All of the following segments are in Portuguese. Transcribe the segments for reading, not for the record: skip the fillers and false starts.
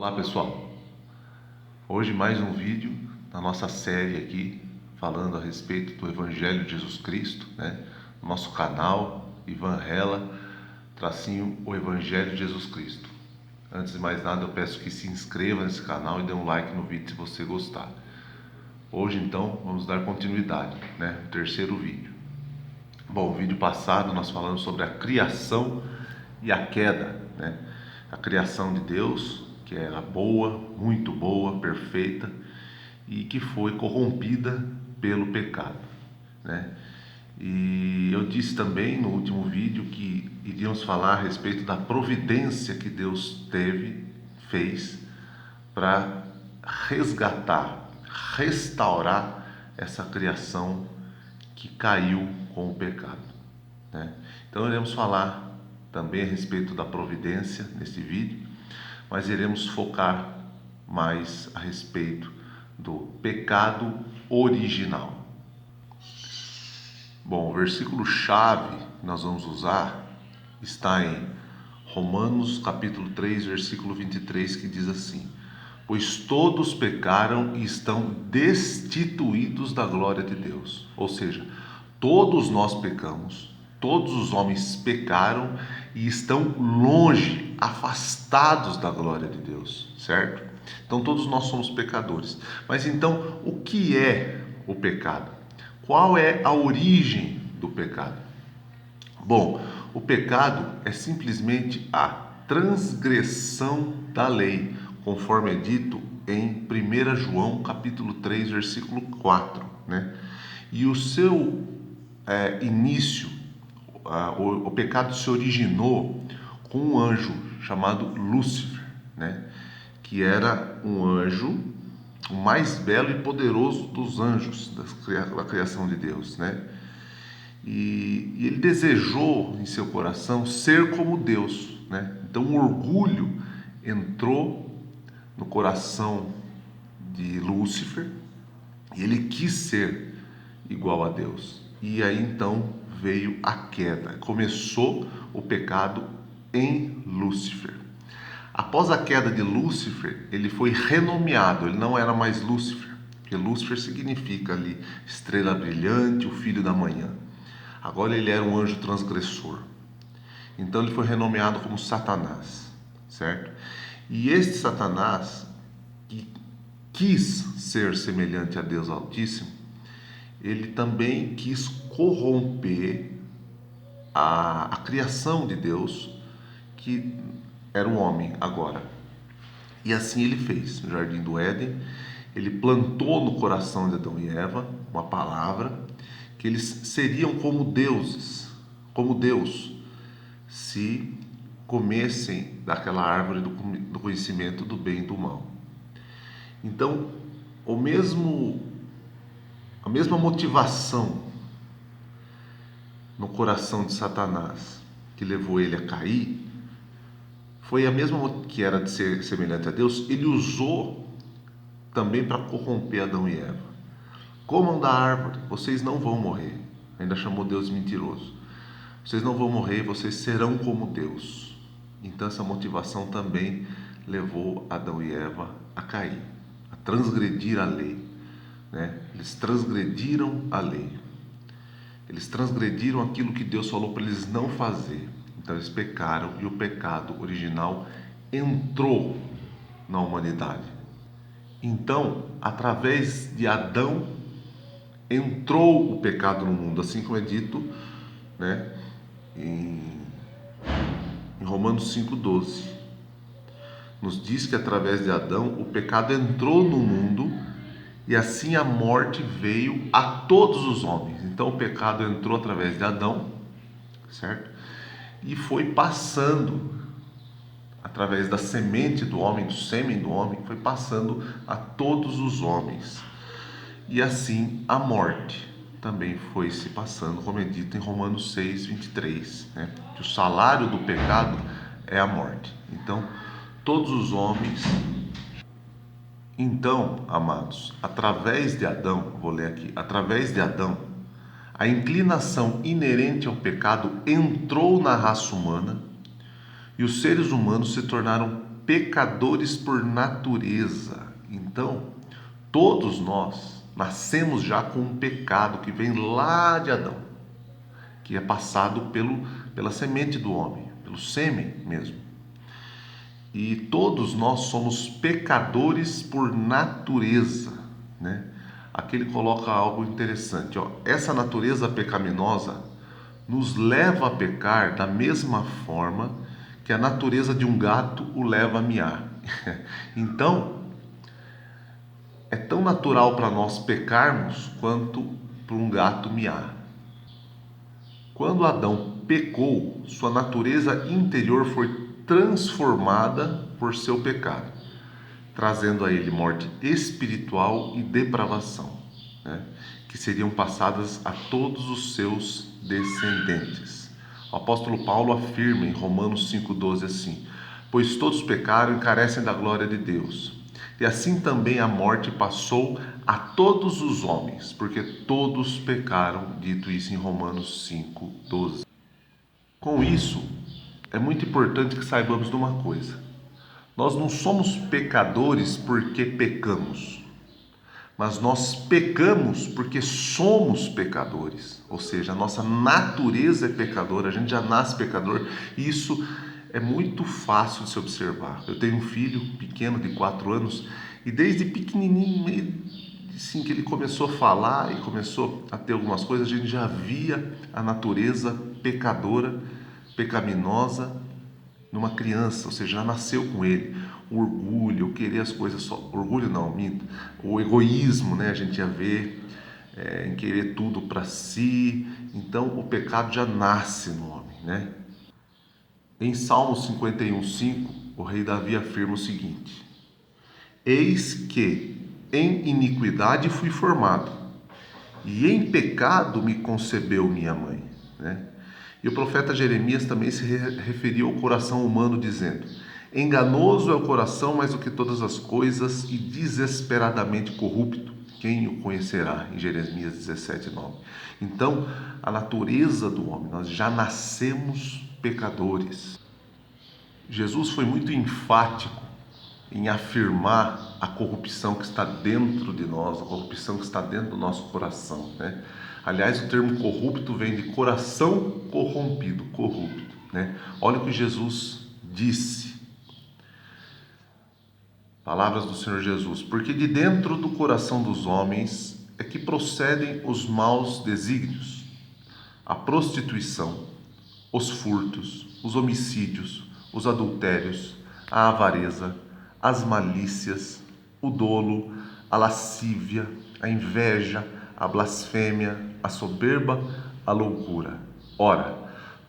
Olá pessoal, hoje mais um vídeo na nossa série aqui falando a respeito do Evangelho de Jesus Cristo, no nosso canal Ivan Rela, tracinho o Evangelho de Jesus Cristo. Antes de mais nada eu peço que se inscreva nesse canal e dê um like no vídeo se você gostar. Hoje então vamos dar continuidade, no terceiro vídeo. Bom, no vídeo passado nós falamos sobre a criação e a queda, a criação de Deus, que era boa, muito boa, perfeita, e que foi corrompida pelo pecado, E eu disse também no último vídeo que iríamos falar a respeito da providência que Deus fez para resgatar, restaurar essa criação que caiu com o pecado, Então iremos falar também a respeito da providência nesse vídeo, mas iremos focar mais a respeito do pecado original. Bom, o versículo chave que nós vamos usar está em Romanos capítulo 3, versículo 23, que diz assim: pois todos pecaram e estão destituídos da glória de Deus. Ou seja, todos nós pecamos, todos os homens pecaram e estão longe, afastados da glória de Deus, certo? Então todos nós somos pecadores. Mas então, o que é o pecado? Qual é a origem do pecado? Bom, o pecado é simplesmente a transgressão da lei, conforme é dito em 1 João capítulo 3, versículo 4, E o seu início, o pecado se originou com um anjo chamado Lúcifer, que era um anjo, o mais belo e poderoso dos anjos da criação de Deus, E ele desejou em seu coração ser como Deus, Então o orgulho entrou no coração de Lúcifer e ele quis ser igual a Deus. E aí então veio a queda. Começou o pecado em Lúcifer. Após a queda de Lúcifer, ele foi renomeado. Ele não era mais Lúcifer, porque Lúcifer significa ali estrela brilhante, o filho da manhã. Agora ele era um anjo transgressor. Então ele foi renomeado como Satanás, certo? E este Satanás, que quis ser semelhante a Deus Altíssimo, ele também quis corromper a criação de Deus, que era um homem agora. E assim ele fez. No Jardim do Éden, ele plantou no coração de Adão e Eva uma palavra que eles seriam como deuses, como Deus, se comessem daquela árvore do conhecimento do bem e do mal. Então, a mesma motivação no coração de Satanás que levou ele a cair foi a mesma que era de ser semelhante a Deus. Ele usou também para corromper Adão e Eva. Comam da árvore, vocês não vão morrer. Ainda chamou Deus mentiroso. Vocês não vão morrer, vocês serão como Deus. Então essa motivação também levou Adão e Eva a cair, a transgredir a lei, Eles transgrediram a lei. Eles transgrediram aquilo que Deus falou para eles não fazer. Então eles pecaram e o pecado original entrou na humanidade. Então, através de Adão, entrou o pecado no mundo, assim como é dito, em Romanos 5,12. Nos diz que através de Adão o pecado entrou no mundo e assim a morte veio a todos os homens. Então o pecado entrou através de Adão, certo? E foi passando através da semente do homem, do sêmen do homem, foi passando a todos os homens. E assim a morte também foi se passando, como é dito em Romanos 6, 23, que o salário do pecado é a morte. Então, todos os homens. Então, amados, através de Adão, vou ler aqui, através de Adão, a inclinação inerente ao pecado entrou na raça humana e os seres humanos se tornaram pecadores por natureza. Então, todos nós nascemos já com um pecado que vem lá de Adão, que é passado pela semente do homem, pelo sêmen mesmo. E todos nós somos pecadores por natureza, né? Aqui ele coloca algo interessante, ó. Essa natureza pecaminosa nos leva a pecar da mesma forma que a natureza de um gato o leva a miar. Então, é tão natural para nós pecarmos quanto para um gato miar. Quando Adão pecou, sua natureza interior foi transformada por seu pecado, trazendo a ele morte espiritual e depravação, né, que seriam passadas a todos os seus descendentes. O apóstolo Paulo afirma em Romanos 5,12 assim: pois todos pecaram e carecem da glória de Deus. E assim também a morte passou a todos os homens, porque todos pecaram, dito isso em Romanos 5,12. Com isso, é muito importante que saibamos de uma coisa: nós não somos pecadores porque pecamos, mas nós pecamos porque somos pecadores, ou seja, a nossa natureza é pecadora, a gente já nasce pecador, e isso é muito fácil de se observar. Eu tenho um filho pequeno de 4 anos e desde pequenininho, meio assim que ele começou a falar e começou a ter algumas coisas, a gente já via a natureza pecadora, pecaminosa numa criança, ou seja, já nasceu com ele. O orgulho, o querer as coisas só. Orgulho não, minto. O egoísmo, né? A gente já vê em querer tudo para si. Então, o pecado já nasce no homem, né? Em Salmo 51,5, o rei Davi afirma o seguinte: eis que em iniquidade fui formado, e em pecado me concebeu minha mãe, né? E o profeta Jeremias também se referiu ao coração humano, dizendo: enganoso é o coração mais do que todas as coisas e desesperadamente corrupto. Quem o conhecerá? Em Jeremias 17,9. Então, a natureza do homem, nós já nascemos pecadores. Jesus foi muito enfático em afirmar a corrupção que está dentro de nós, a corrupção que está dentro do nosso coração, né? Aliás, o termo corrupto vem de coração corrompido, corrupto, né? Olha o que Jesus disse. Palavras do Senhor Jesus: porque de dentro do coração dos homens é que procedem os maus desígnios, a prostituição, os furtos, os homicídios, os adultérios, a avareza, as malícias, o dolo, a lascívia, a inveja, a blasfêmia, a soberba, a loucura. Ora,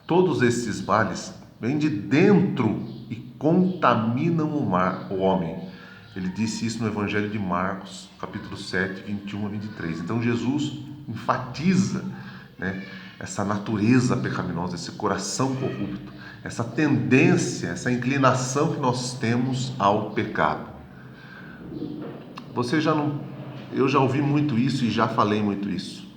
todos estes males vêm de dentro e contaminam o homem. Ele disse isso no Evangelho de Marcos, capítulo 7, 21 a 23. Então Jesus enfatiza, né, essa natureza pecaminosa, esse coração corrupto, essa tendência, essa inclinação que nós temos ao pecado. Eu já ouvi muito isso e já falei muito isso.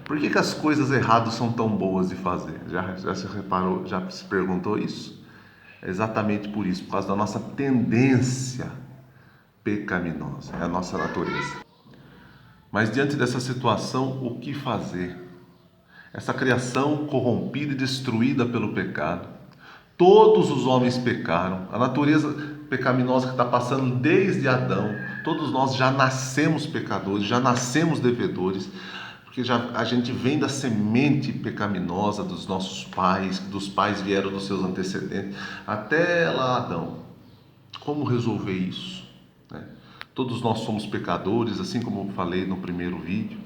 Por que as coisas erradas são tão boas de fazer? Já se reparou, já se perguntou isso? É exatamente por isso, por causa da nossa tendência pecaminosa, é a nossa natureza. Mas diante dessa situação, o que fazer? Essa criação corrompida e destruída pelo pecado. Todos os homens pecaram. A natureza pecaminosa que está passando desde Adão. Todos nós já nascemos pecadores, já nascemos devedores, porque a gente vem da semente pecaminosa dos nossos pais, dos pais vieram dos seus antecedentes, até lá Adão. Como resolver isso, né? Todos nós somos pecadores, assim como eu falei no primeiro vídeo.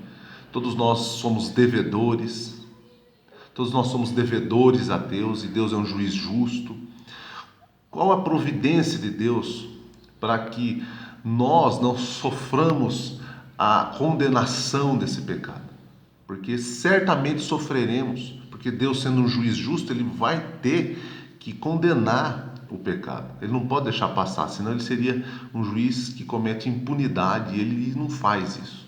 Todos nós somos devedores. Todos nós somos devedores a Deus e Deus é um juiz justo. Qual a providência de Deus para que nós não soframos a condenação desse pecado? Porque certamente sofreremos, porque Deus, sendo um juiz justo, ele vai ter que condenar o pecado. Ele não pode deixar passar, senão ele seria um juiz que comete impunidade e ele não faz isso.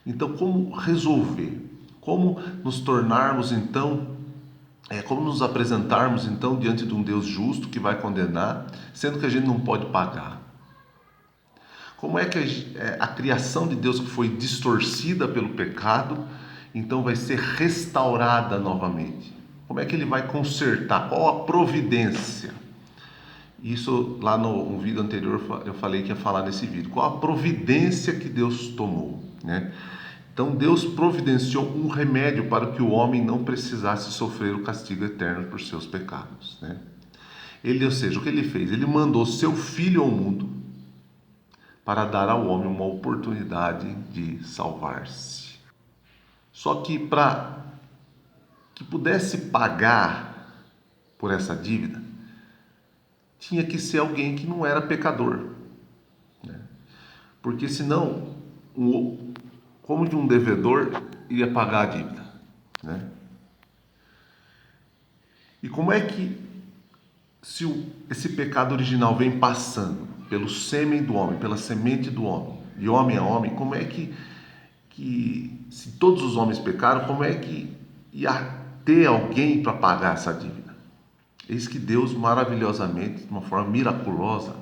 Então, como resolver? Como nos tornarmos, então, É como nos apresentarmos então diante de um Deus justo que vai condenar, sendo que a gente não pode pagar. Como é que a criação de Deus que foi distorcida pelo pecado, então vai ser restaurada novamente? Como é que ele vai consertar? Qual a providência? Isso lá no vídeo anterior eu falei que ia falar nesse vídeo. Qual a providência que Deus tomou, né? Então Deus providenciou um remédio para que o homem não precisasse sofrer o castigo eterno por seus pecados, né? Ou seja, o que ele fez? Ele mandou seu filho ao mundo para dar ao homem uma oportunidade de salvar-se. Só que para que pudesse pagar por essa dívida, tinha que ser alguém que não era pecador, né? Porque senão, como que um devedor iria pagar a dívida, né? E como é que, se esse pecado original vem passando pelo sêmen do homem, pela semente do homem, de homem a homem, como é que se todos os homens pecaram, como é que ia ter alguém para pagar essa dívida? Eis que Deus maravilhosamente, de uma forma miraculosa,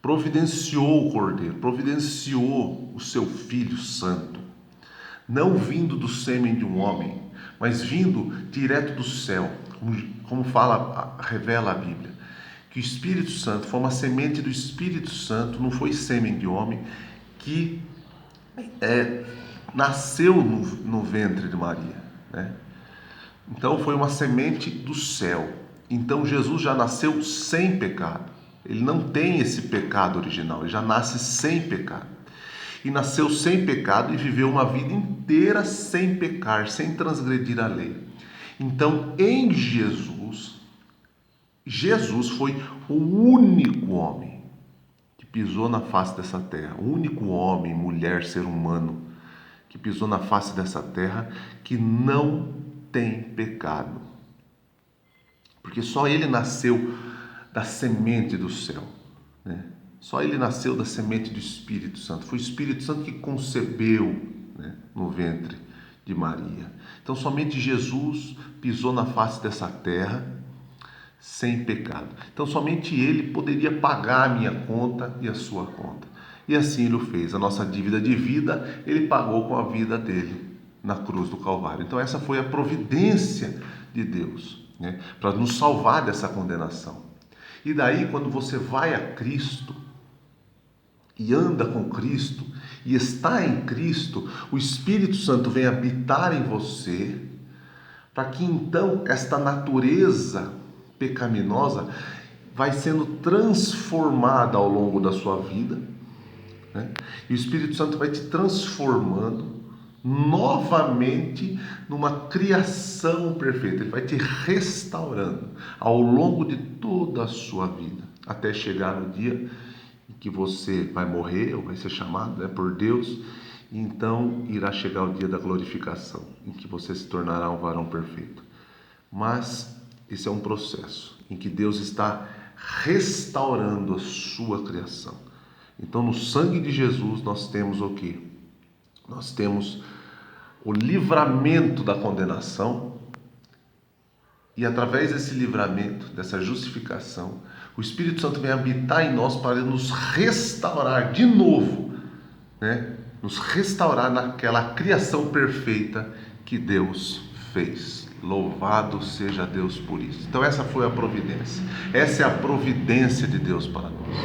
providenciou o Cordeiro, providenciou o seu Filho Santo, não vindo do sêmen de um homem, mas vindo direto do céu, como revela a Bíblia, que o Espírito Santo foi uma semente do Espírito Santo, não foi sêmen de homem, que nasceu no ventre de Maria, né? Então foi uma semente do céu. Então Jesus já nasceu sem pecado. Ele não tem esse pecado original, ele já nasce sem pecado. E nasceu sem pecado e viveu uma vida inteira sem pecar, sem transgredir a lei. Então, em Jesus foi o único homem que pisou na face dessa terra, o único homem, mulher, ser humano que pisou na face dessa terra que não tem pecado. Porque só ele nasceu da semente do céu, né? Só ele nasceu da semente do Espírito Santo. Foi o Espírito Santo que concebeu, né, no ventre de Maria. Então somente Jesus pisou na face dessa terra sem pecado. Então somente ele poderia pagar a minha conta e a sua conta. E assim ele o fez. A nossa dívida de vida, ele pagou com a vida dele na cruz do Calvário. Então essa foi a providência de Deus, né, para nos salvar dessa condenação. E daí, quando você vai a Cristo e anda com Cristo e está em Cristo, o Espírito Santo vem habitar em você, para que então esta natureza pecaminosa vai sendo transformada ao longo da sua vida, né? E o Espírito Santo vai te transformando novamente numa criação perfeita. Ele vai te restaurando ao longo de toda a sua vida, até chegar no dia em que você vai morrer ou vai ser chamado, né, por Deus. E então irá chegar o dia da glorificação, em que você se tornará um varão perfeito. Mas esse é um processo em que Deus está restaurando a sua criação. Então, no sangue de Jesus nós temos o quê? Nós temos o livramento da condenação, e através desse livramento, dessa justificação, o Espírito Santo vem habitar em nós para nos restaurar de novo, né? Nos restaurar naquela criação perfeita que Deus fez. Louvado seja Deus por isso. Então essa foi a providência. Essa é a providência de Deus para nós.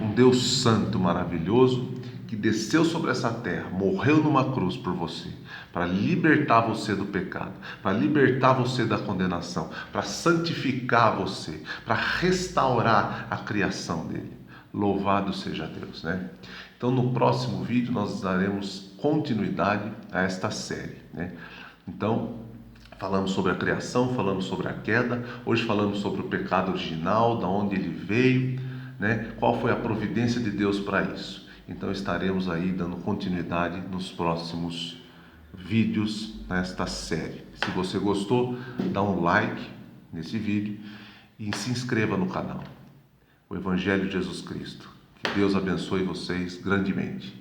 Um Deus santo, maravilhoso, que desceu sobre essa terra, morreu numa cruz por você, para libertar você do pecado, para libertar você da condenação, para santificar você, para restaurar a criação dele. Louvado seja Deus, né? Então no próximo vídeo nós daremos continuidade a esta série, né? Então falamos sobre a criação, falamos sobre a queda, hoje falamos sobre o pecado original, da onde ele veio, né? Qual foi a providência de Deus para isso. Então estaremos aí dando continuidade nos próximos vídeos nesta série. Se você gostou, dá um like nesse vídeo e se inscreva no canal. O Evangelho de Jesus Cristo. Que Deus abençoe vocês grandemente.